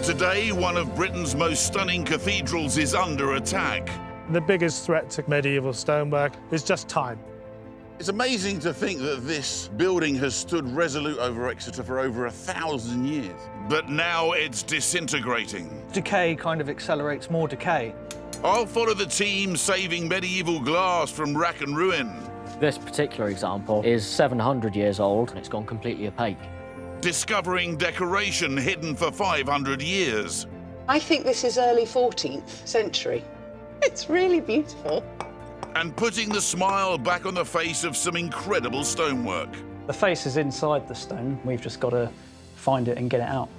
Today, one of Britain's most stunning cathedrals is under attack. The biggest threat to medieval stonework is just time. It's amazing to think that this building has stood resolute over Exeter for over 1,000 years. But now it's disintegrating. Decay kind of accelerates more decay. I'll follow the team saving medieval glass from rack and ruin. This particular example is 700 years old and it's gone completely opaque. Discovering decoration hidden for 500 years. I think this is early 14th century. It's really beautiful. And putting the smile back on the face of some incredible stonework. The face is inside the stone. We've just got to find it and get it out.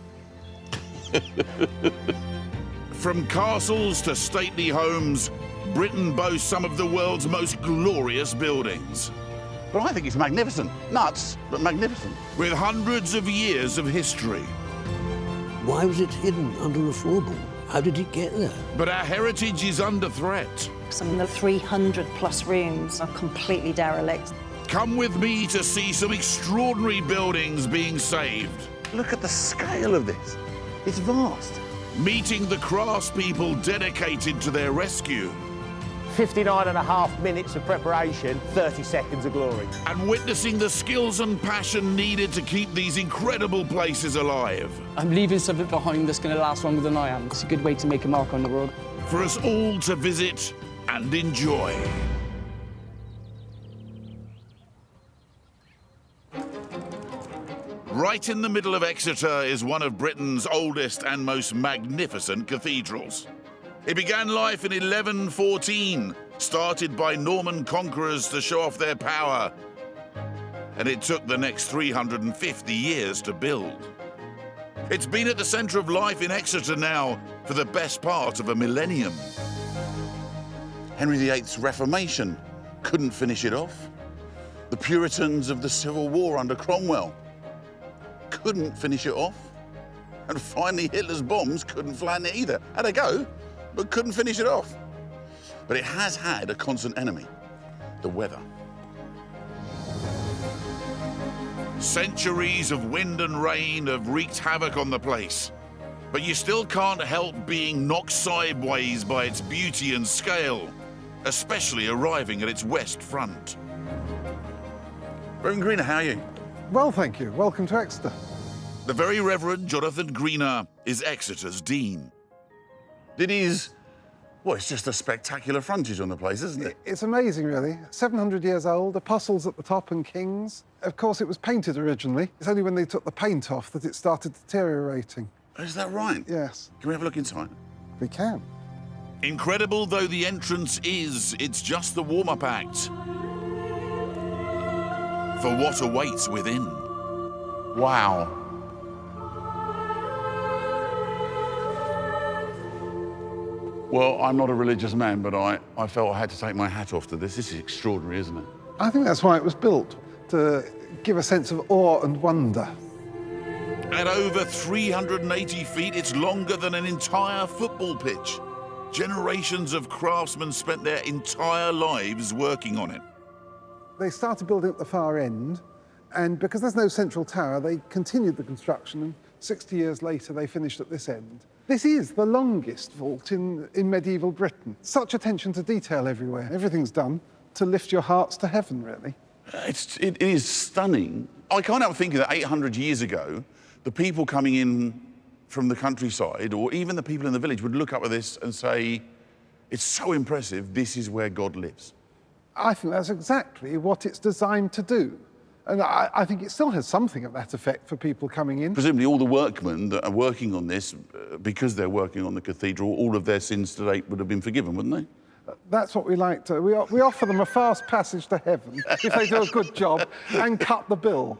From castles to stately homes, Britain boasts some of the world's most glorious buildings. But I think it's magnificent. Nuts, but magnificent. With hundreds of years of history. Why was it hidden under a floorboard? How did it get there? But our heritage is under threat. Some of the 300+ rooms are completely derelict. Come with me to see some extraordinary buildings being saved. Look at the scale of this. It's vast. Meeting the craftspeople dedicated to their rescue. 59.5 minutes of preparation, 30 seconds of glory. And witnessing the skills and passion needed to keep these incredible places alive. I'm leaving something behind that's going to last longer than I am. It's a good way to make a mark on the world. For us all to visit and enjoy. Right in the middle of Exeter is one of Britain's oldest and most magnificent cathedrals. It began life in 1114, started by Norman conquerors to show off their power. And it took the next 350 years to build. It's been at the centre of life in Exeter now for the best part of a millennium. Henry VIII's Reformation couldn't finish it off. The Puritans of the Civil War under Cromwell couldn't finish it off. And finally, Hitler's bombs couldn't flatten it either. Had a go, but couldn't finish it off. But it has had a constant enemy, the weather. Centuries of wind and rain have wreaked havoc on the place. But you still can't help being knocked sideways by its beauty and scale, especially arriving at its west front. Reverend Greener, how are you? Well, thank you. Welcome to Exeter. The Very Reverend Jonathan Greener is Exeter's Dean. It is, well, it's just a spectacular frontage on the place, isn't it? It's amazing, really. 700 years old, apostles at the top and kings. Of course, it was painted originally. It's only when they took the paint off that it started deteriorating. Is that right? Yes. Can we have a look inside? We can. Incredible though the entrance is, it's just the warm-up act for what awaits within. Wow. Well, I'm not a religious man, but I felt I had to take my hat off to this. This is extraordinary, isn't it? I think that's why it was built, to give a sense of awe and wonder. At over 380 feet, it's longer than an entire football pitch. Generations of craftsmen spent their entire lives working on it. They started building at the far end, and because there's no central tower, they continued the construction, and 60 years later, they finished at this end. This is the longest vault in medieval Britain. Such attention to detail everywhere. Everything's done to lift your hearts to heaven, really. It is stunning. I can't help thinking that 800 years ago, the people coming in from the countryside, or even the people in the village, would look up at this and say, it's so impressive, this is where God lives. I think that's exactly what it's designed to do. And I think it still has something of that effect for people coming in. Presumably all the workmen that are working on this, because they're working on the cathedral, all of their sins to date would have been forgiven, wouldn't they? That's what we like to... We offer them a fast passage to heaven if they do a good job and cut the bill.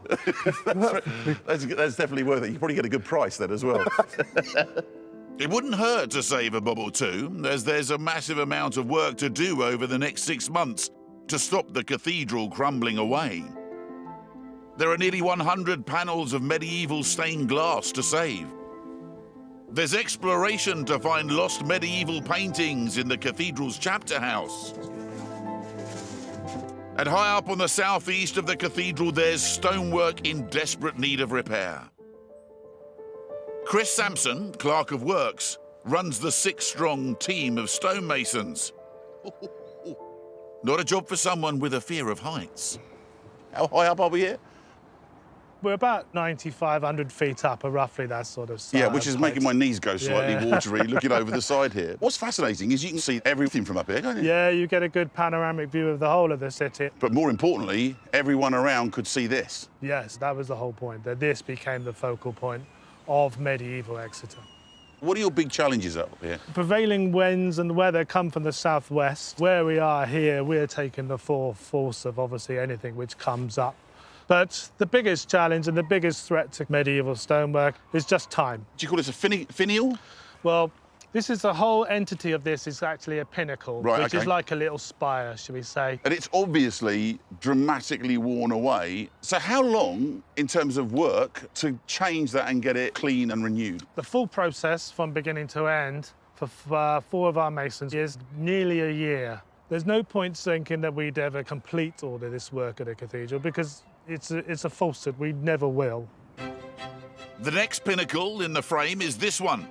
That's definitely worth it. You probably get a good price then as well. It wouldn't hurt to save a bob or two, as there's a massive amount of work to do over the next 6 months to stop the cathedral crumbling away. There are nearly 100 panels of medieval stained glass to save. There's exploration to find lost medieval paintings in the cathedral's chapter house. And high up on the southeast of the cathedral, there's stonework in desperate need of repair. Chris Sampson, clerk of works, runs the 6-strong team of stonemasons. Not a job for someone with a fear of heights. How high up are we here? We're about 9,500 feet up, or roughly that sort of size. Yeah, which is making my knees go slightly Yeah. watery looking over the side here. What's fascinating is you can see everything from up here, can't you? Yeah, you get a good panoramic view of the whole of the city. But more importantly, everyone around could see this. Yes, that was the whole point, that this became the focal point of medieval Exeter. What are your big challenges up here? Prevailing winds and weather come from the southwest. Where we are here, we're taking the full force of obviously anything which comes up. But the biggest challenge and the biggest threat to medieval stonework is just time. Do you call this a finial? Well, this is the whole entity of this is actually a pinnacle, Right, which okay. is like a little spire, shall we say. And it's obviously dramatically worn away. So how long, in terms of work, to change that and get it clean and renewed? The full process from beginning to end for 4 of our masons is nearly a year. There's no point thinking that we'd ever complete all of this work at a cathedral because it's a falsehood. We never will. The next pinnacle in the frame is this one,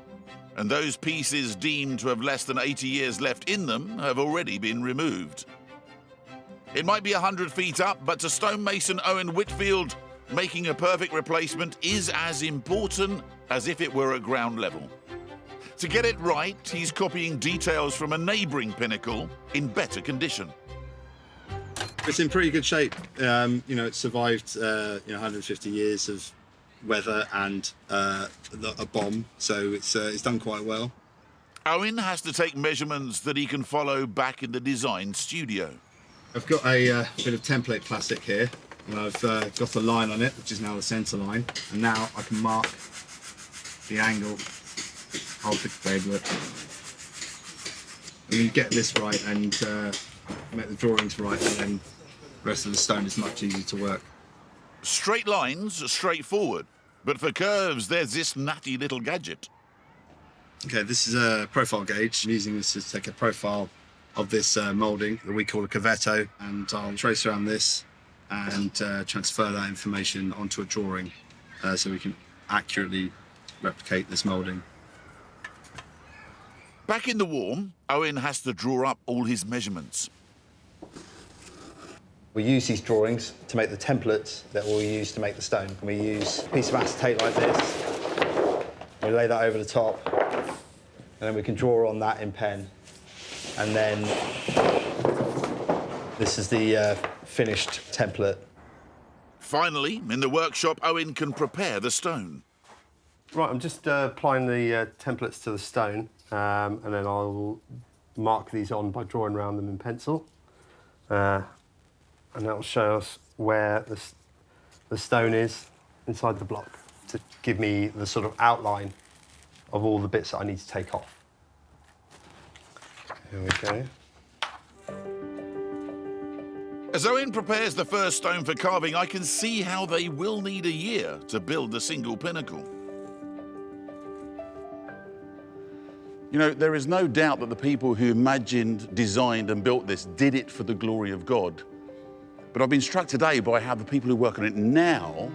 and those pieces deemed to have less than 80 years left in them have already been removed. It might be 100 feet up, but to stonemason Owen Whitfield, making a perfect replacement is as important as if it were at ground level. To get it right, he's copying details from a neighbouring pinnacle in better condition. It's in pretty good shape. You know, it's survived 150 years of weather and a bomb, so it's done quite well. Owen has to take measurements that he can follow back in the design studio. I've got a bit of template plastic here, and I've got a line on it, which is now the centre line, and now I can mark the angle of the framework. And you get this right and make the drawings right, and then the rest of the stone is much easier to work. Straight lines are straightforward, but for curves, there's this natty little gadget. Okay, this is a profile gauge. I'm using this to take a profile of this moulding that we call a cavetto, and I'll trace around this and transfer that information onto a drawing so we can accurately replicate this moulding. Back in the warm, Owen has to draw up all his measurements. We use these drawings to make the templates that we'll use to make the stone. We use a piece of acetate like this, we lay that over the top, and then we can draw on that in pen. And then this is the finished template. Finally, in the workshop, Owen can prepare the stone. Right, I'm just applying the templates to the stone, and then I'll mark these on by drawing around them in pencil. And that'll show us where the stone is inside the block to give me the sort of outline of all the bits that I need to take off. Here we go. As Owen prepares the first stone for carving, I can see how they will need a year to build the single pinnacle. You know, there is no doubt that the people who imagined, designed and built this did it for the glory of God. But I've been struck today by how the people who work on it now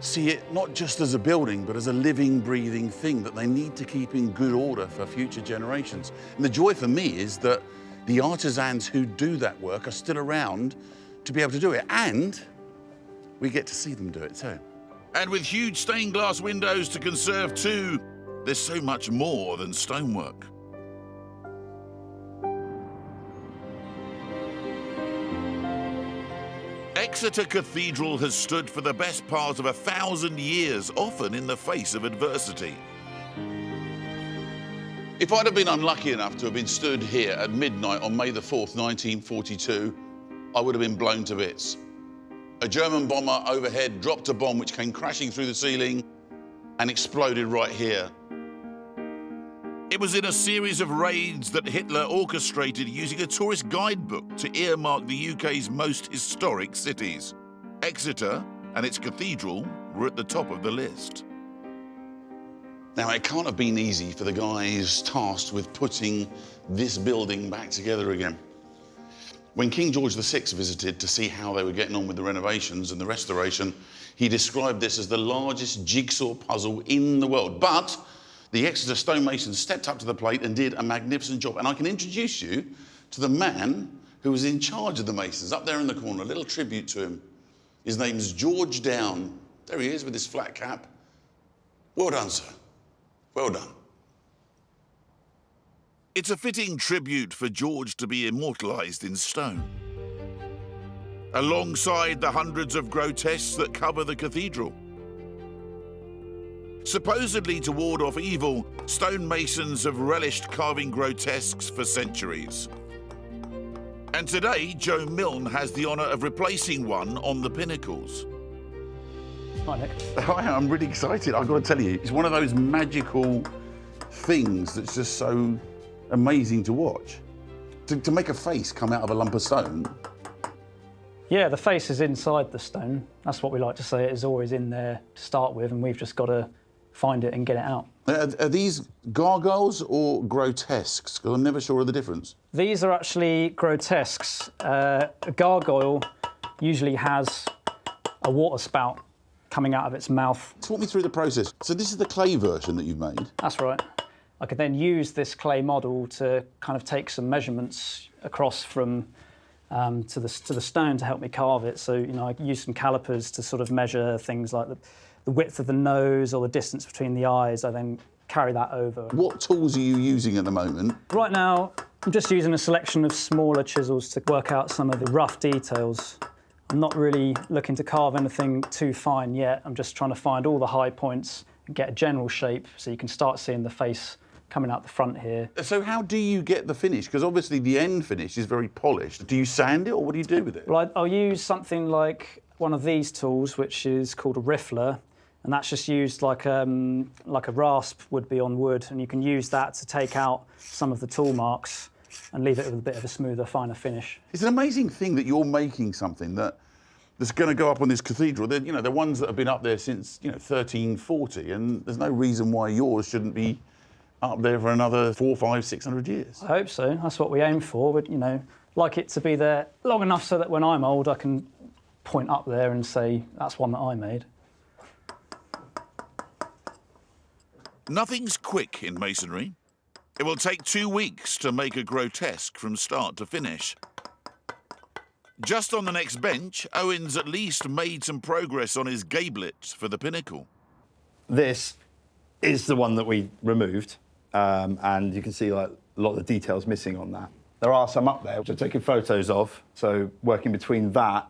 see it not just as a building, but as a living, breathing thing that they need to keep in good order for future generations. And the joy for me is that the artisans who do that work are still around to be able to do it, and we get to see them do it too. And with huge stained glass windows to conserve too, there's so much more than stonework. Exeter Cathedral has stood for the best part of 1,000 years, often in the face of adversity. If I'd have been unlucky enough to have been stood here at midnight on May the 4th, 1942, I would have been blown to bits. A German bomber overhead dropped a bomb which came crashing through the ceiling and exploded right here. It was in a series of raids that Hitler orchestrated using a tourist guidebook to earmark the UK's most historic cities. Exeter and its cathedral were at the top of the list. Now, it can't have been easy for the guys tasked with putting this building back together again. When King George VI visited to see how they were getting on with the renovations and the restoration, he described this as the largest jigsaw puzzle in the world. But the Exeter stonemasons stepped up to the plate and did a magnificent job. And I can introduce you to the man who was in charge of the masons, up there in the corner, a little tribute to him. His name's George Down. There he is with his flat cap. Well done, sir. Well done. It's a fitting tribute for George to be immortalised in stone. Alongside the hundreds of grotesques that cover the cathedral. Supposedly to ward off evil, stonemasons have relished carving grotesques for centuries. And today, Joe Milne has the honour of replacing one on the pinnacles. Hi, Nick. Hi, I'm really excited. I've got to tell you, it's one of those magical things that's just so amazing to watch. To make a face come out of a lump of stone. Yeah, the face is inside the stone. That's what we like to say. It is always in there to start with, and we've just got to find it and get it out. Are these gargoyles or grotesques? Because I'm never sure of the difference. These are actually grotesques. A gargoyle usually has a water spout coming out of its mouth. Talk me through the process. So this is the clay version that you've made? That's right. I could then use this clay model to kind of take some measurements across from to the stone to help me carve it. So, you know, I use some calipers to sort of measure things like the width of the nose or the distance between the eyes. I then carry that over. What tools are you using at the moment? Right now, I'm just using a selection of smaller chisels to work out some of the rough details. I'm not really looking to carve anything too fine yet. I'm just trying to find all the high points and get a general shape so you can start seeing the face coming out the front here. So how do you get the finish? Because obviously the end finish is very polished. Do you sand it or what do you do with it? Well, I'll use something like one of these tools, which is called a riffler, and that's just used like a rasp would be on wood, and you can use that to take out some of the tool marks and leave it with a bit of a smoother, finer finish. It's an amazing thing that you're making something that's going to go up on this cathedral. They're, you know, the ones that have been up there since 1340, and there's no reason why yours shouldn't be up there for another 400, 500, 600 years. I hope so. That's what we aim for. But, you know, like it to be there long enough so that when I'm old, I can point up there and say, that's one that I made. Nothing's quick in masonry. It will take 2 weeks to make a grotesque from start to finish. Just on the next bench, Owen's at least made some progress on his gablet for the pinnacle. This is the one that we removed. And you can see like a lot of the details missing on that. There are some up there which I've taken photos of. So working between that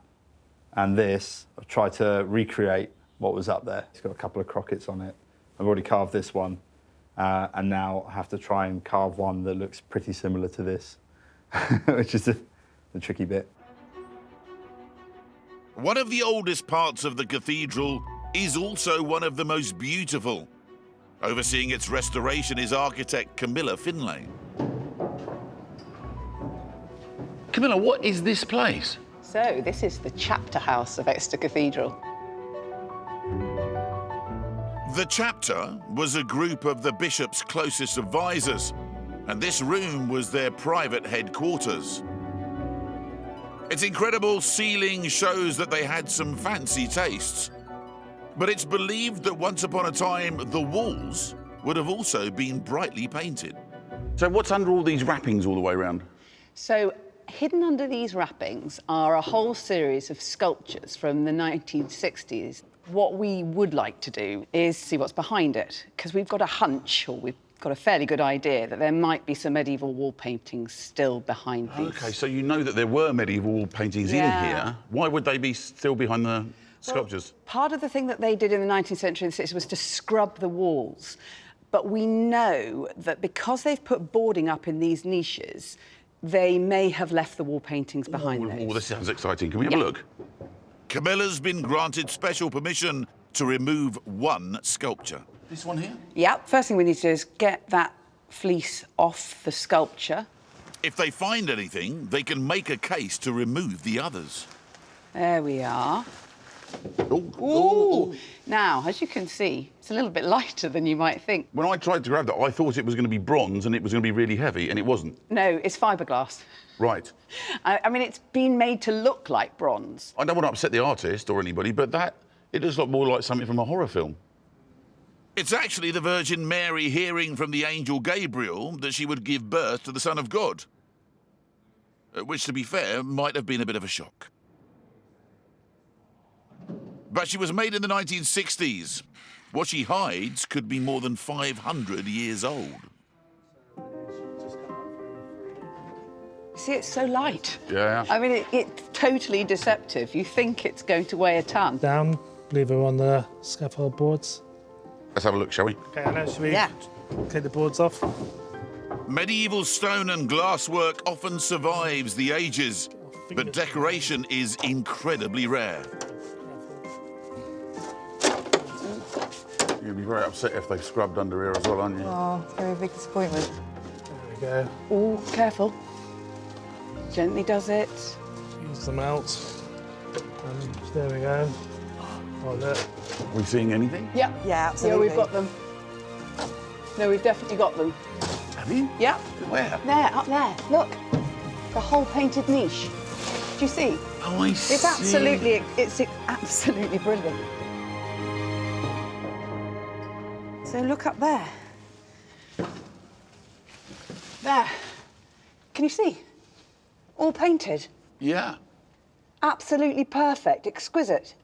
and this, I've tried to recreate what was up there. It's got a couple of crockets on it. I've already carved this one. And now I have to try and carve one that looks pretty similar to this, which is the tricky bit. One of the oldest parts of the cathedral is also one of the most beautiful. Overseeing its restoration is architect Camilla Finlay. Camilla, what is this place? So, this is the chapter house of Exeter Cathedral. The chapter was a group of the bishop's closest advisors, and this room was their private headquarters. Its incredible ceiling shows that they had some fancy tastes. But it's believed that once upon a time, the walls would have also been brightly painted. So what's under all these wrappings all the way around? So, hidden under these wrappings are a whole series of sculptures from the 1960s. What we would like to do is see what's behind it, because we've got a hunch, or we've got a fairly good idea, that there might be some medieval wall paintings still behind these. OK, so you know that there were medieval wall paintings in here. Why would they be still behind the sculptures? Well, part of the thing that they did in the 19th century and 60s was to scrub the walls. But we know that because they've put boarding up in these niches, they may have left the wall paintings behind those. Oh, this sounds exciting. Can we have a look? Camilla's been granted special permission to remove one sculpture. This one here? Yeah, first thing we need to do is get that fleece off the sculpture. If they find anything, they can make a case to remove the others. There we are. Ooh. Now, as you can see, it's a little bit lighter than you might think. When I tried to grab that, I thought it was going to be bronze and it was going to be really heavy, and it wasn't. No, it's fiberglass. Right. I mean, it's been made to look like bronze. I don't want to upset the artist or anybody, but it does look more like something from a horror film. It's actually the Virgin Mary hearing from the angel Gabriel that she would give birth to the Son of God. Which, to be fair, might have been a bit of a shock. But she was made in the 1960s. What she hides could be more than 500 years old. See, it's so light. Yeah. I mean, it's totally deceptive. You think it's going to weigh a ton. Down, leave her on the scaffold boards. Let's have a look, shall we? Okay, and should we take the boards off? Medieval stone and glasswork often survives the ages, but decoration is incredibly rare. You'll be very upset if they've scrubbed under here as well, aren't you? Oh, it's going to be a big disappointment. There we go. Oh, careful. Gently does it. Use them out. And there we go. Oh, look. Are we seeing anything? Yep. Yeah, absolutely. Yeah, we've got them. No, we've definitely got them. Have you? Yep. Where? There, up there. Look. The whole painted niche. Do you see? Oh, I see. It's absolutely brilliant. So look up there. There. Can you see? All painted. Yeah. Absolutely perfect, exquisite.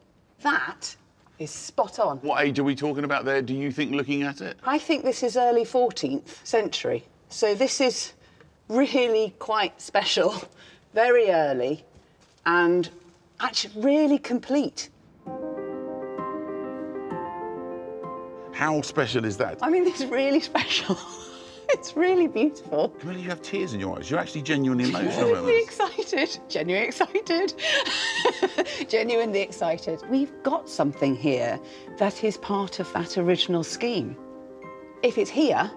That is spot on. What age are we talking about there, do you think, looking at it? I think this is early 14th century. So this is really quite special, very early, and actually really complete. How special is that? I mean, it's really special. It's really beautiful. Camilla, you have tears in your eyes. You're actually genuinely emotional about Genuinely this. excited. Genuinely excited. Genuinely excited. We've got something here that is part of that original scheme. If it's here,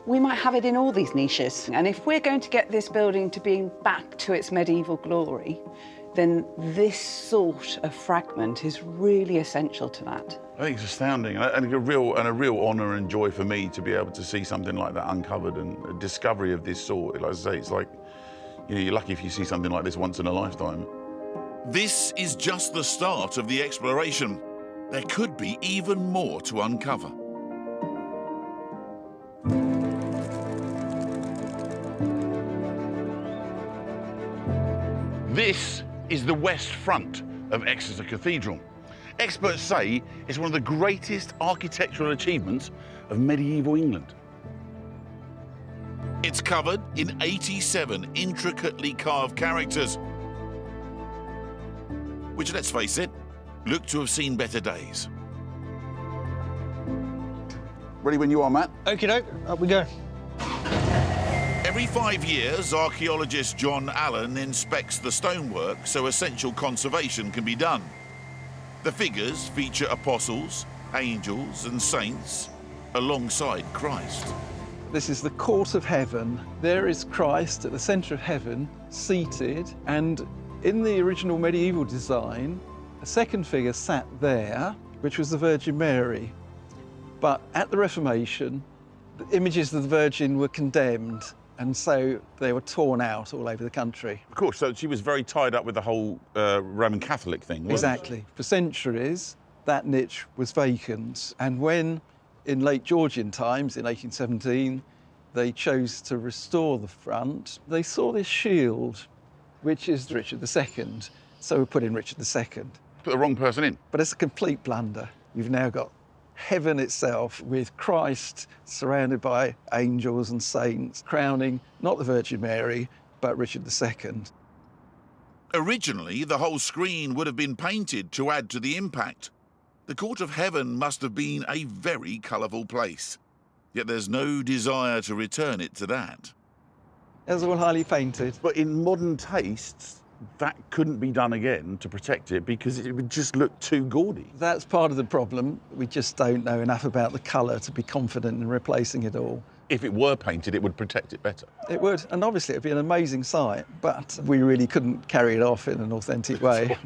we might have it in all these niches. And if we're going to get this building to being back to its medieval glory, then this sort of fragment is really essential to that. I think it's astounding, and a real honour and joy for me to be able to see something like that uncovered, and a discovery of this sort. Like I say, it's like, you know, you're lucky if you see something like this once in a lifetime. This is just the start of the exploration. There could be even more to uncover. This is the west front of Exeter Cathedral. Experts say it's one of the greatest architectural achievements of medieval England. It's covered in 87 intricately carved characters, which, let's face it, look to have seen better days. Ready when you are, Matt? Okie doke, up we go. Every 5 years, archaeologist John Allen inspects the stonework so essential conservation can be done. The figures feature apostles, angels and saints alongside Christ. This is the court of heaven. There is Christ at the centre of heaven, seated, and in the original medieval design, a second figure sat there, which was the Virgin Mary. But at the Reformation, the images of the Virgin were condemned, and so they were torn out all over the country. Of course, so she was very tied up with the whole Roman Catholic thing, wasn't Exactly. For centuries, that niche was vacant, and when, in late Georgian times, in 1817, they chose to restore the front, they saw this shield, which is Richard II, so we put in Richard II. Put the wrong person in. But it's a complete blunder. You've now got heaven itself with Christ surrounded by angels and saints, crowning not the Virgin Mary, but Richard II. Originally, the whole screen would have been painted to add to the impact. The Court of Heaven must have been a very colourful place, yet there's no desire to return it to that. It was all highly painted. But in modern tastes, that couldn't be done again to protect it because it would just look too gaudy. That's part of the problem. We just don't know enough about the colour to be confident in replacing it all. If it were painted, it would protect it better. It would, and obviously it'd be an amazing sight, but we really couldn't carry it off in an authentic way.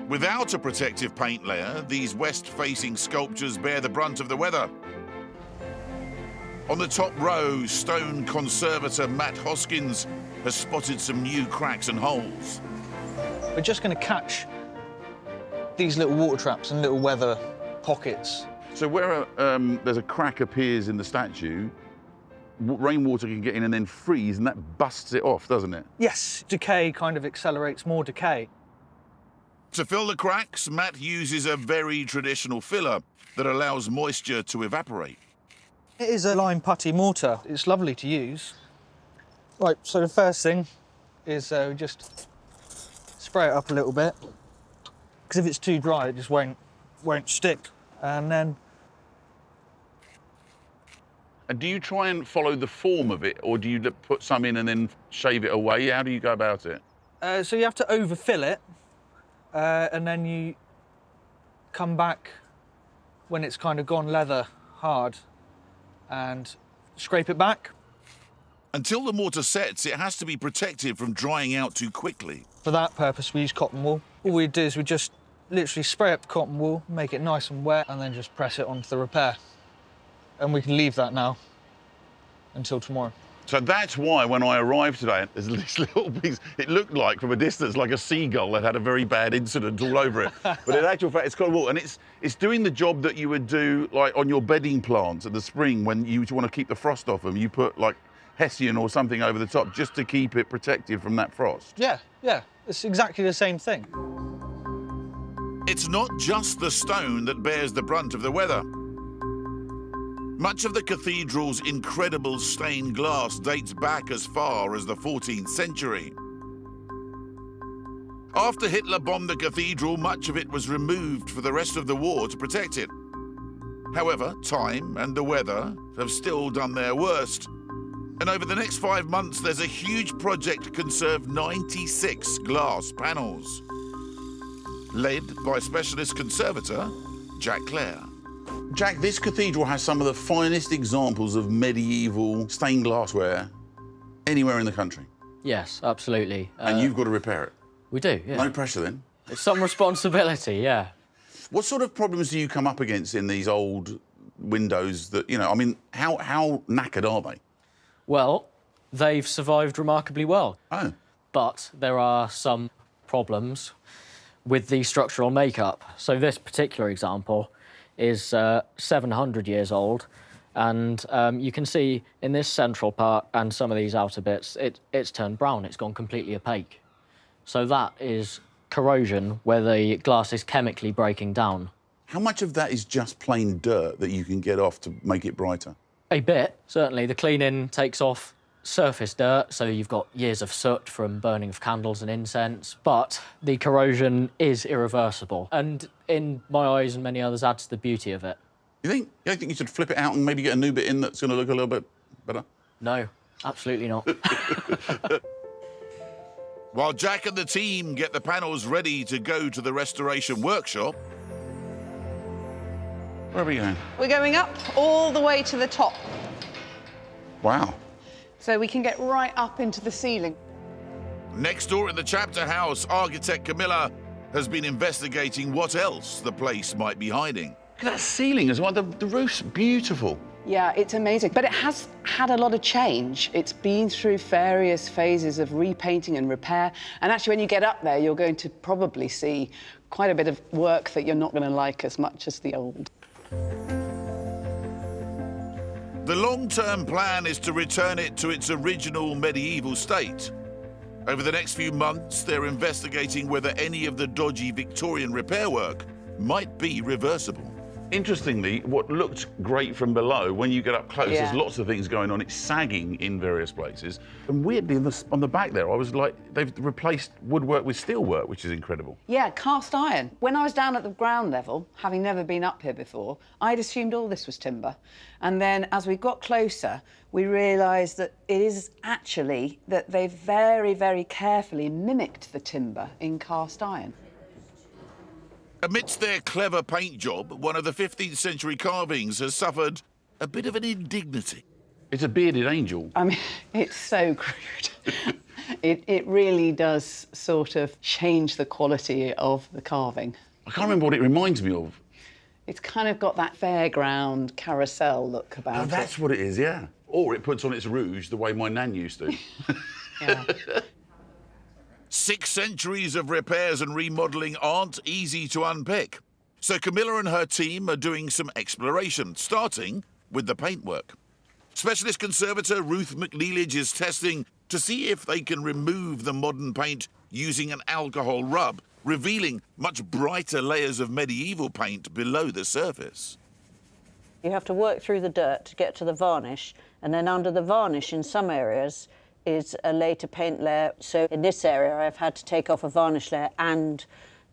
Without a protective paint layer, these west-facing sculptures bear the brunt of the weather. On the top row, stone conservator Matt Hoskins has spotted some new cracks and holes. We're just going to catch these little water traps and little weather pockets. So where there's a crack appears in the statue, rainwater can get in and then freeze, and that busts it off, doesn't it? Yes, decay kind of accelerates more decay. To fill the cracks, Matt uses a very traditional filler that allows moisture to evaporate. It is a lime putty mortar. It's lovely to use. Right, so the first thing is we just spray it up a little bit, because if it's too dry, it just won't stick. And then... And do you try and follow the form of it, or do you put some in and then shave it away? How do you go about it? So you have to overfill it, and then you come back when it's kind of gone leather hard and scrape it back. Until the mortar sets, it has to be protected from drying out too quickly. For that purpose, we use cotton wool. All we do is we just literally spray up the cotton wool, make it nice and wet, and then just press it onto the repair. And we can leave that now until tomorrow. So that's why when I arrived today, there's this little piece, it looked like from a distance like a seagull that had a very bad incident all over it. But in actual fact, it's cotton wool, and it's doing the job that you would do like on your bedding plants in the spring when you want to keep the frost off them. You put like Hessian or something over the top just to keep it protected from that frost. Yeah, it's exactly the same thing. It's not just the stone that bears the brunt of the weather. Much of the cathedral's incredible stained glass dates back as far as the 14th century. After Hitler bombed the cathedral, much of it was removed for the rest of the war to protect it. However, time and the weather have still done their worst. And over the next 5 months, there's a huge project to conserve 96 glass panels, led by specialist conservator Jack Clare. Jack, this cathedral has some of the finest examples of medieval stained glassware anywhere in the country. Yes, absolutely. And you've got to repair it. We do, yeah. No pressure then? It's some responsibility, yeah. What sort of problems do you come up against in these old windows that, you know, I mean, how knackered are they? Well, they've survived remarkably well. Oh. But there are some problems with the structural makeup. So this particular example is 700 years old, and you can see in this central part and some of these outer bits, it's turned brown, it's gone completely opaque. So that is corrosion where the glass is chemically breaking down. How much of that is just plain dirt that you can get off to make it brighter? A bit, certainly. The cleaning takes off surface dirt, so you've got years of soot from burning of candles and incense, but the corrosion is irreversible, and in my eyes and many others adds to the beauty of it. You don't think you should flip it out and maybe get a new bit in that's going to look a little bit better? No, absolutely not. While Jack and the team get the panels ready to go to the restoration workshop... Where are we going? We're going up all the way to the top. Wow. So we can get right up into the ceiling. Next door in the chapter house, architect Camilla has been investigating what else the place might be hiding. Look at that ceiling as well. The roof's beautiful. Yeah, it's amazing. But it has had a lot of change. It's been through various phases of repainting and repair. And actually, when you get up there, you're going to probably see quite a bit of work that you're not going to like as much as the old. The long-term plan is to return it to its original medieval state. Over the next few months, they're investigating whether any of the dodgy Victorian repair work might be reversible. Interestingly, what looked great from below, when you get up close, Yeah. there's lots of things going on. It's sagging in various places. And weirdly, on the back there, I was like, they've replaced woodwork with steelwork, which is incredible. Yeah, cast iron. When I was down at the ground level, having never been up here before, I'd assumed all this was timber. And then as we got closer, we realised that it is actually that they've very, very carefully mimicked the timber in cast iron. Amidst their clever paint job, one of the 15th century carvings has suffered a bit of an indignity. It's a bearded angel. I mean, it's so crude. It really does sort of change the quality of the carving. I can't remember what it reminds me of. It's kind of got that fairground carousel look about it. Oh, that's what it is, yeah. Or it puts on its rouge the way my nan used to. Yeah. 6 centuries of repairs and remodelling aren't easy to unpick. So Camilla and her team are doing some exploration, starting with the paintwork. Specialist conservator Ruth McNeilage is testing to see if they can remove the modern paint using an alcohol rub, revealing much brighter layers of medieval paint below the surface. You have to work through the dirt to get to the varnish, and then under the varnish in some areas is a later paint layer. So in this area I've had to take off a varnish layer and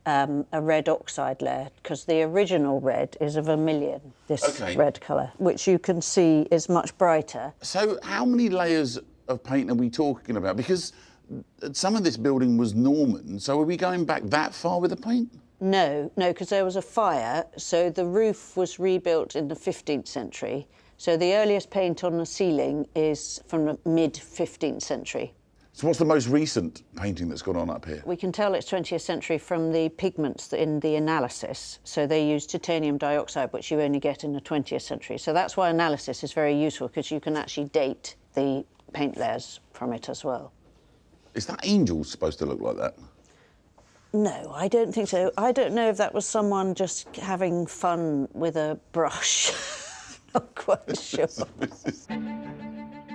a red oxide layer, because the original red is a vermilion, this red colour, which you can see is much brighter. So how many layers of paint are we talking about? Because some of this building was Norman, so are we going back that far with the paint? No, because there was a fire, so the roof was rebuilt in the 15th century. So the earliest paint on the ceiling is from the mid-15th century. So what's the most recent painting that's gone on up here? We can tell it's 20th century from the pigments in the analysis. So they use titanium dioxide, which you only get in the 20th century. So that's why analysis is very useful, because you can actually date the paint layers from it as well. Is that angel supposed to look like that? No, I don't think so. I don't know if that was someone just having fun with a brush. Not quite sure.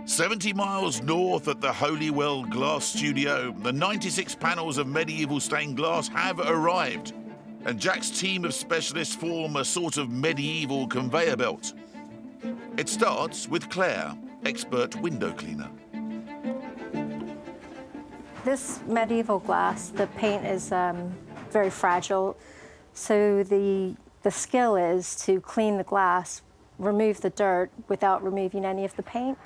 70 miles north at the Holywell Glass Studio, the 96 panels of medieval stained glass have arrived, and Jack's team of specialists form a sort of medieval conveyor belt. It starts with Claire, expert window cleaner. This medieval glass, the paint is very fragile, so the skill is to clean the glass, remove the dirt without removing any of the paint.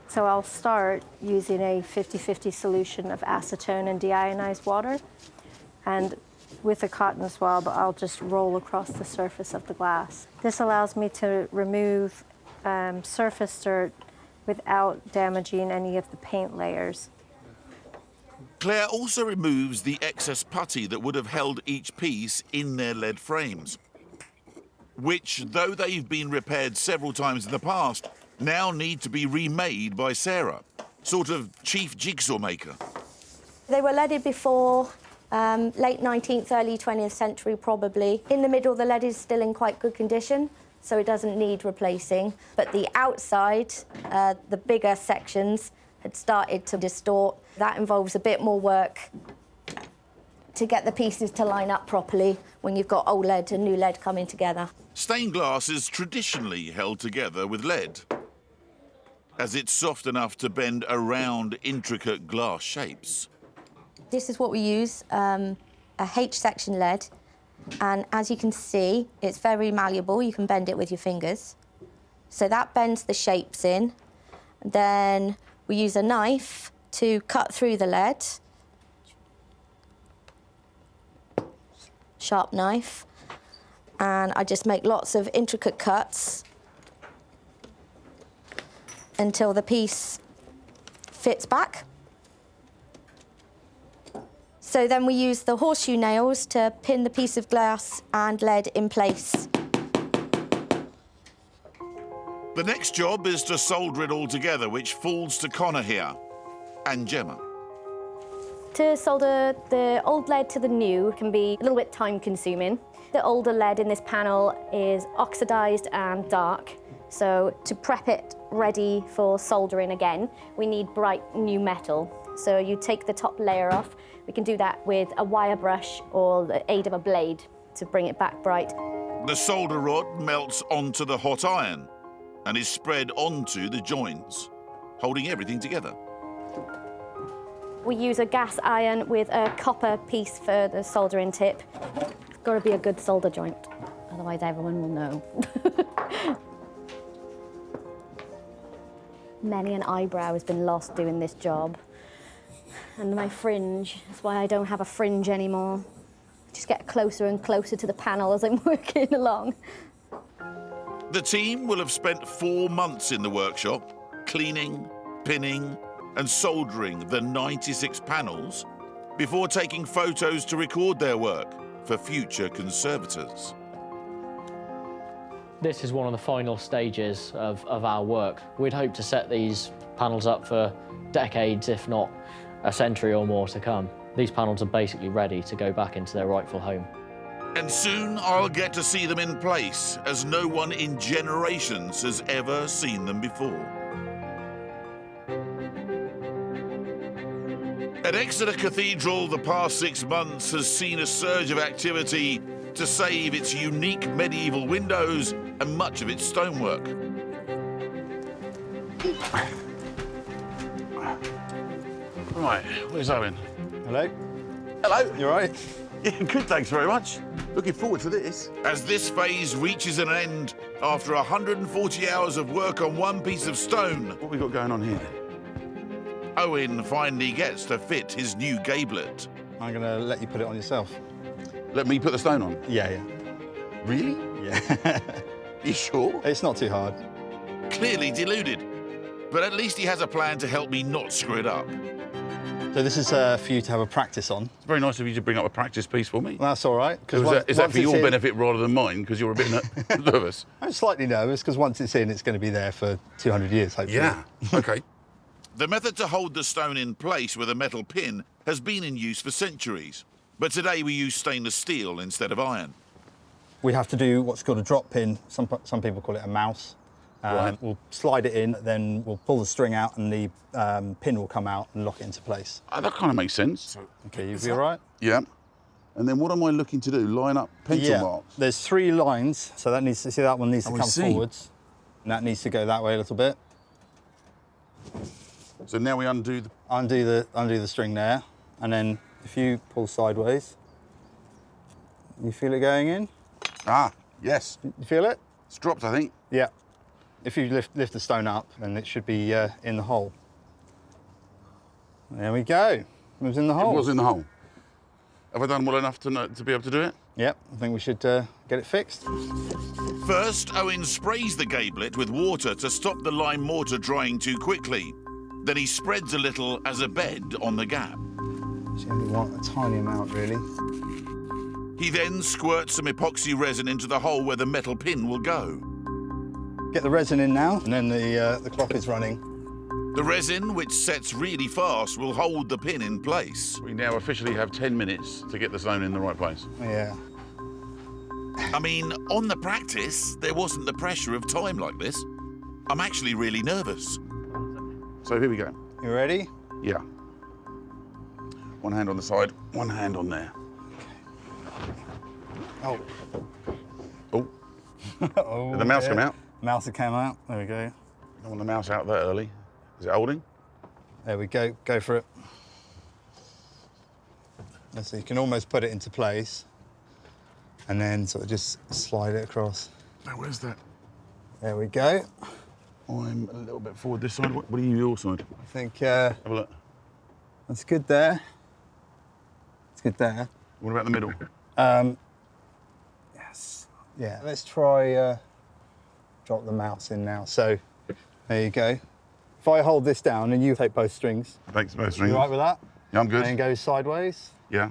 So I'll start using a 50-50 solution of acetone and deionized water, and with a cotton swab, I'll just roll across the surface of the glass. This allows me to remove surface dirt without damaging any of the paint layers. Claire also removes the excess putty that would have held each piece in their lead frames, which, though they've been repaired several times in the past, now need to be remade by Sarah, sort of chief jigsaw maker. They were leaded before, late 19th, early 20th century probably. In the middle, the lead is still in quite good condition, so it doesn't need replacing. But the outside, the bigger sections, had started to distort. That involves a bit more work to get the pieces to line up properly when you've got old lead and new lead coming together. Stained glass is traditionally held together with lead, as it's soft enough to bend around intricate glass shapes. This is what we use, a H-section lead. And as you can see, it's very malleable. You can bend it with your fingers. So that bends the shapes in. Then we use a knife to cut through the lead. Sharp knife. And I just make lots of intricate cuts until the piece fits back. So then we use the horseshoe nails to pin the piece of glass and lead in place. The next job is to solder it all together, which falls to Connor here, and Gemma. To solder the old lead to the new can be a little bit time-consuming. The older lead in this panel is oxidized and dark, so to prep it ready for soldering again, we need bright new metal. So you take the top layer off. We can do that with a wire brush or the aid of a blade to bring it back bright. The solder rod melts onto the hot iron and is spread onto the joins, holding everything together. We use a gas iron with a copper piece for the soldering tip. It's got to be a good solder joint, otherwise everyone will know. Many an eyebrow has been lost doing this job. And my fringe, that's why I don't have a fringe anymore. I just get closer and closer to the panel as I'm working along. The team will have spent 4 months in the workshop, cleaning, pinning, and soldering the 96 panels before taking photos to record their work for future conservators. This is one of the final stages of our work. We'd hope to set these panels up for decades, if not a century or more to come. These panels are basically ready to go back into their rightful home. And soon I'll get to see them in place, as no one in generations has ever seen them before. At Exeter Cathedral, the past 6 months has seen a surge of activity to save its unique medieval windows and much of its stonework. Right, where's Owen? Hello. Hello. You all right? Yeah, good, thanks very much. Looking forward to this. As this phase reaches an end after 140 hours of work on one piece of stone, What have we got going on here? Owen finally gets to fit his new gablet. I'm going to let you put it on yourself. Let me put the stone on? Yeah. Really? Yeah. You sure? It's not too hard. Clearly deluded, but at least he has a plan to help me not screw it up. So this is for you to have a practice on. It's very nice of you to bring up a practice piece for me. Well, that's all right. Is that for your benefit rather than mine, because you're a bit nervous? I'm slightly nervous, because once it's in, it's going to be there for 200 years, hopefully. Yeah, OK. The method to hold the stone in place with a metal pin has been in use for centuries, but today we use stainless steel instead of iron. We have to do what's called a drop pin. Some people call it a mouse. Right. We'll slide it in, then we'll pull the string out, and the pin will come out and lock it into place. That kind of makes sense. OK, you'll be all right? Yeah. And then what am I looking to do? Line up pencil marks? There's 3 lines, so that needs to see that one needs to come forwards, and that needs to go that way a little bit. So now we undo the string there, and then if you pull sideways, you feel it going in? Ah, yes. You feel it? It's dropped, I think. Yeah. If you lift the stone up, then it should be in the hole. There we go. It was in the hole. It was in the hole. Have I done well enough to be able to do it? Yep, I think we should get it fixed. First, Owen sprays the gablet with water to stop the lime mortar drying too quickly. Then he spreads a little as a bed on the gap. So we want a tiny amount, really. He then squirts some epoxy resin into the hole where the metal pin will go. Get the resin in now, and then the clock is running. The resin, which sets really fast, will hold the pin in place. We now officially have 10 minutes to get the stone in the right place. Yeah. I mean, on the practice, there wasn't the pressure of time like this. I'm actually really nervous. So here we go. You ready? Yeah. One hand on the side, one hand on there. Oh. Oh. Oh, Did the mouse come out? Mouse that came out. There we go. Don't want the mouse out that early. Is it holding? There we go. Go for it. And so you can almost put it into place, and then sort of just slide it across. Now, where's that? There we go. I'm a little bit forward this side. What are you, your side? I think have a look. That's good there. It's good there. What about the middle? Yes. Yeah. Let's try drop the mouse in now. So there you go. If I hold this down and you take both strings. Thanks, both strings. You all right with that? Yeah, I'm good. And then go sideways. Yeah.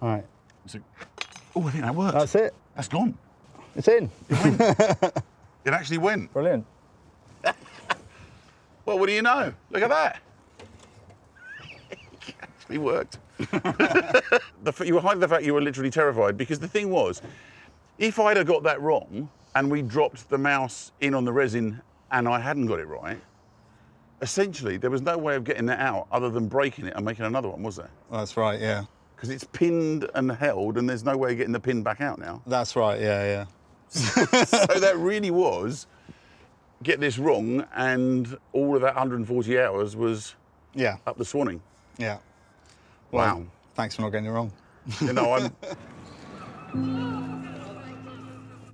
All right. Oh, I think that worked. That's it. That's gone. It's in. It actually went. Brilliant. Well, what do you know? Look at that. It actually worked. You were hiding the fact you were literally terrified, because the thing was, if I'd have got that wrong and we dropped the mouse in on the resin and I hadn't got it right, essentially there was no way of getting that out other than breaking it and making another one, was there? That's right, yeah. Because it's pinned and held and there's no way of getting the pin back out now. That's right, yeah. So that really was get this wrong, and all of that 140 hours was up the swanning. Yeah. Wow. Well, thanks for not getting it wrong. You know,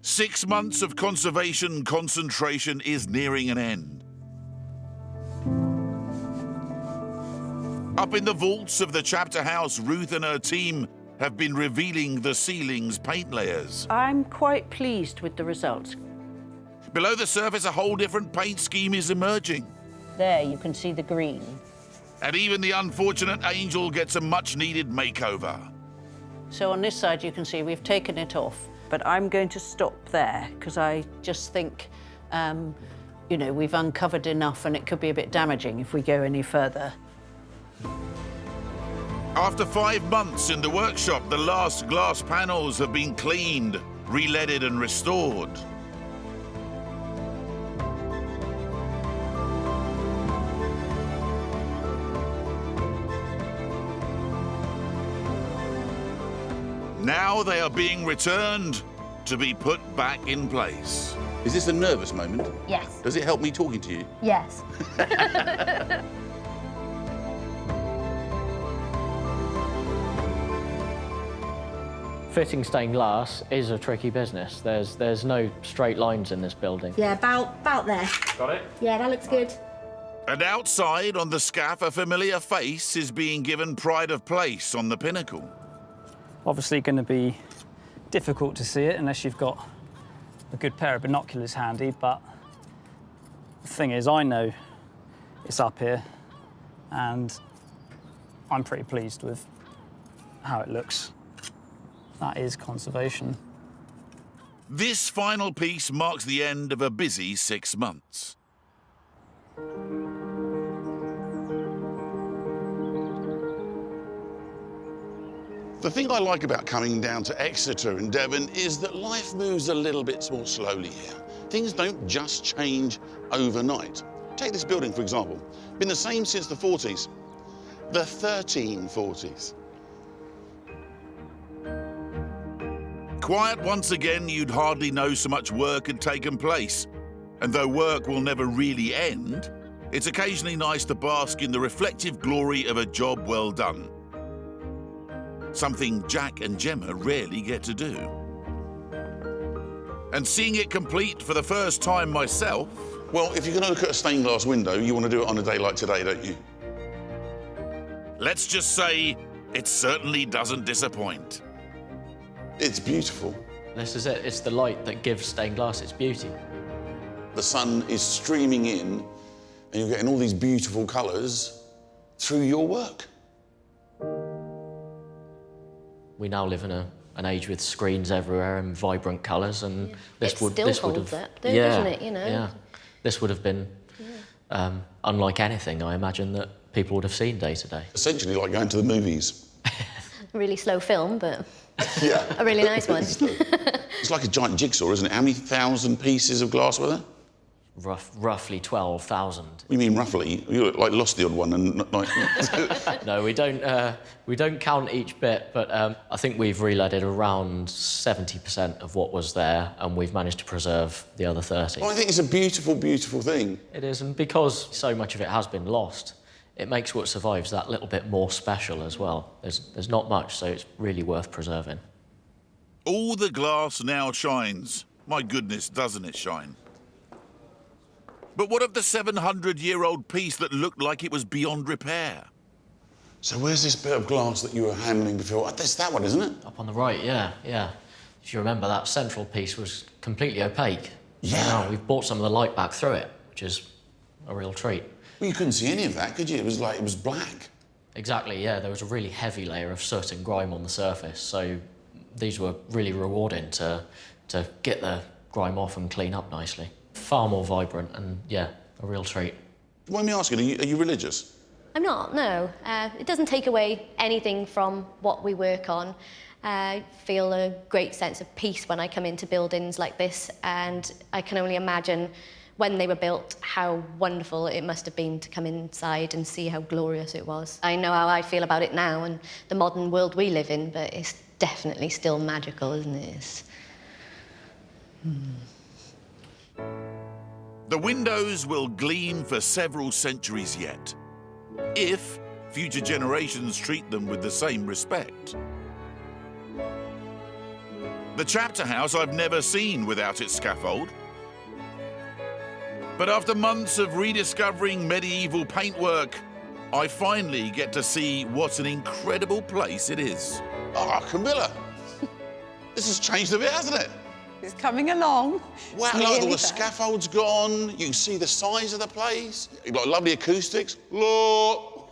6 months of conservation concentration is nearing an end. Up in the vaults of the chapter house, Ruth and her team have been revealing the ceiling's paint layers. I'm quite pleased with the results. Below the surface, a whole different paint scheme is emerging. There you can see the green. And even the unfortunate angel gets a much-needed makeover. So on this side you can see we've taken it off, but I'm going to stop there because I just think, you know, we've uncovered enough and it could be a bit damaging if we go any further. After 5 months in the workshop, the last glass panels have been cleaned, re-leaded and restored. Now they are being returned to be put back in place. Is this a nervous moment? Yes. Does it help me talking to you? Yes. Fitting stained glass is a tricky business. There's no straight lines in this building. Yeah, about there. Got it? Yeah, that looks good. And outside on the scaff, a familiar face is being given pride of place on the pinnacle. Obviously going to be difficult to see it unless you've got a good pair of binoculars handy, but the thing is, I know it's up here and I'm pretty pleased with how it looks. That is conservation. This final piece marks the end of a busy 6 months. The thing I like about coming down to Exeter in Devon is that life moves a little bit more slowly here. Things don't just change overnight. Take this building, for example. Been the same since the 40s. The 1340s. Quiet once again, you'd hardly know so much work had taken place. And though work will never really end, it's occasionally nice to bask in the reflective glory of a job well done. Something Jack and Gemma rarely get to do. And seeing it complete for the first time myself... Well, if you're going to look at a stained glass window, you want to do it on a day like today, don't you? Let's just say it certainly doesn't disappoint. It's beautiful. This is it. It's the light that gives stained glass its beauty. The sun is streaming in, and you're getting all these beautiful colours through your work. We now live in an age with screens everywhere and vibrant colours, and this would have doesn't it? You know. Yeah, this would have been unlike anything I imagine that people would have seen day to day. Essentially, like going to the movies. Really slow film, but yeah, a really nice one. It's like a giant jigsaw, isn't it? How many thousand pieces of glass were there? Roughly 12,000. You mean roughly? You like lost the odd one and not like... No, we don't count each bit, but I think we've re-leaded around 70% of what was there, and we've managed to preserve the other 30. Well, I think it's a beautiful, beautiful thing. It is, and because so much of it has been lost, it makes what survives that little bit more special as well. There's not much, so it's really worth preserving. All the glass now shines. My goodness, doesn't it shine? But what of the 700-year-old piece that looked like it was beyond repair? So where's this bit of glass that you were handling before? That's that one, isn't it? Up on the right, yeah. If you remember, that central piece was completely opaque. Yeah. So now we've brought some of the light back through it, which is a real treat. Well, you couldn't see any of that, could you? It was like, it was black. Exactly, yeah. There was a really heavy layer of soot and grime on the surface, so these were really rewarding to get the grime off and clean up nicely. Far more vibrant and, yeah, a real treat. Why me asking, are you religious? I'm not, no. It doesn't take away anything from what we work on. I feel a great sense of peace when I come into buildings like this, and I can only imagine when they were built how wonderful it must have been to come inside and see how glorious it was. I know how I feel about it now and the modern world we live in, but it's definitely still magical, isn't it? The windows will gleam for several centuries yet, if future generations treat them with the same respect. The chapter house I've never seen without its scaffold. But after months of rediscovering medieval paintwork, I finally get to see what an incredible place it is. Ah, Camilla! This has changed a bit, hasn't it? It's coming along. Wow, It's look, all nearly the there. scaffolds gone. You can see the size of the place. You've got lovely acoustics. Look.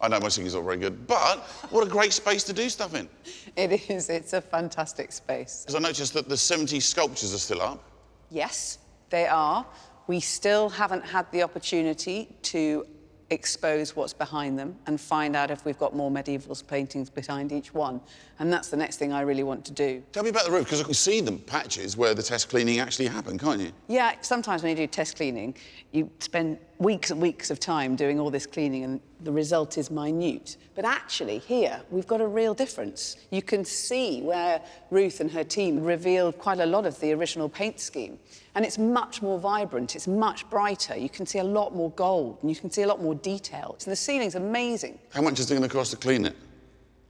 I know my singing's not very good, but what a great space to do stuff in. It is. It's a fantastic space. Because I noticed that the 70 sculptures are still up. Yes, they are. We still haven't had the opportunity to expose what's behind them and find out if we've got more medieval paintings behind each one. And that's the next thing I really want to do. Tell me about the roof, because I can see the patches where the test cleaning actually happened, can't you? Yeah, sometimes when you do test cleaning, you spend weeks and weeks of time doing all this cleaning and the result is minute. But actually, here, we've got a real difference. You can see where Ruth and her team revealed quite a lot of the original paint scheme. And it's much more vibrant, it's much brighter. You can see a lot more gold and you can see a lot more detail. So the ceiling's amazing. How much is it going to cost to clean it?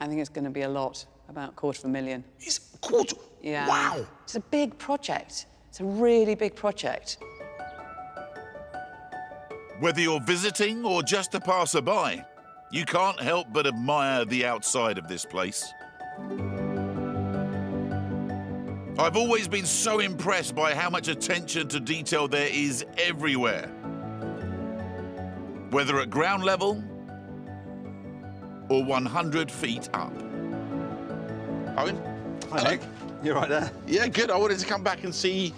I think it's going to be a lot, about $250,000. It's $250,000? Yeah. Wow. It's a big project. It's a really big project. Whether you're visiting or just a passerby, you can't help but admire the outside of this place. I've always been so impressed by how much attention to detail there is everywhere. Whether at ground level or 100 feet up. Owen? Hi, Nick. You're right there. Yeah, good. I wanted to come back and see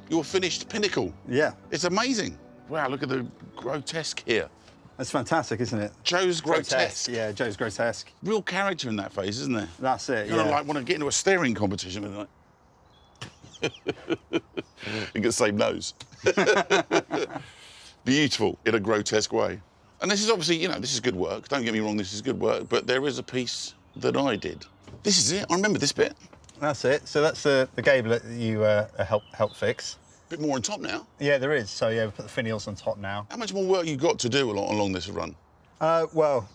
your finished pinnacle. Yeah. It's amazing. Wow, look at the grotesque here. That's fantastic, isn't it? Joe's grotesque. Yeah, Joe's grotesque. Real character in that face, isn't there? That's it, Kind of yeah. like want to get into a staring competition with it. You get the same nose. Beautiful in a grotesque way. And this is obviously, you know, this is good work. Don't get me wrong, this is good work, but there is a piece that I did. This is it. I remember this bit. That's it. So that's the gable that you helped fix. Bit more on top now. Yeah, there is. So yeah, we put the finials on top now. How much more work you got to do along this run? Well,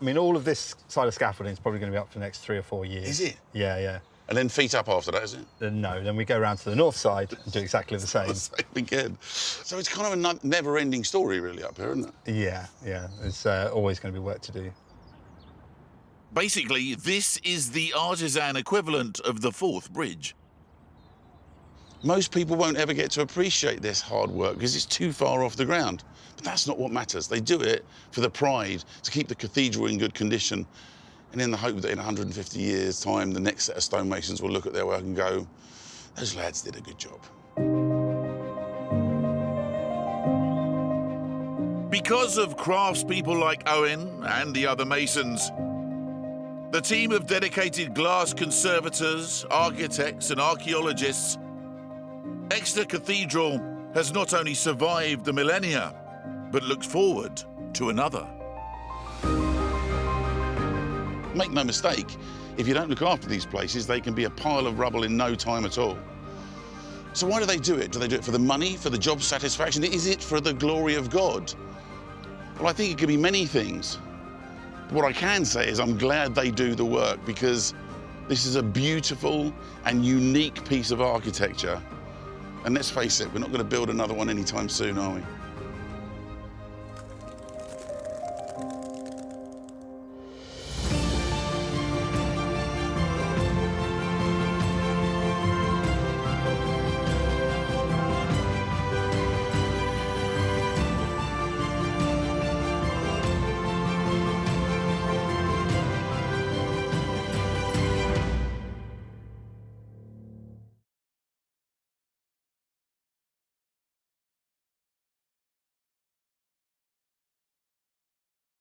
I mean, all of this side of scaffolding is probably going to be up for the next 3 or 4 years. Is it? Yeah, yeah. And then feet up after that, is it? No, then we go around to the north side and do exactly the same. The same again. So it's kind of a never-ending story, really, up here, isn't it? Yeah, yeah. There's always going to be work to do. Basically, this is the artisan equivalent of the Forth Bridge. Most people won't ever get to appreciate this hard work because it's too far off the ground. But that's not what matters. They do it for the pride, to keep the cathedral in good condition, and in the hope that in 150 years' time, the next set of stonemasons will look at their work and go, those lads did a good job. Because of craftspeople like Owen and the other masons, the team of dedicated glass conservators, architects and archaeologists, Exeter Cathedral has not only survived the millennia, but looks forward to another. Make no mistake, if you don't look after these places, they can be a pile of rubble in no time at all. So why do they do it? Do they do it for the money, for the job satisfaction? Is it for the glory of God? Well, I think it could be many things. What I can say is I'm glad they do the work, because this is a beautiful and unique piece of architecture. And let's face it, we're not going to build another one anytime soon, are we?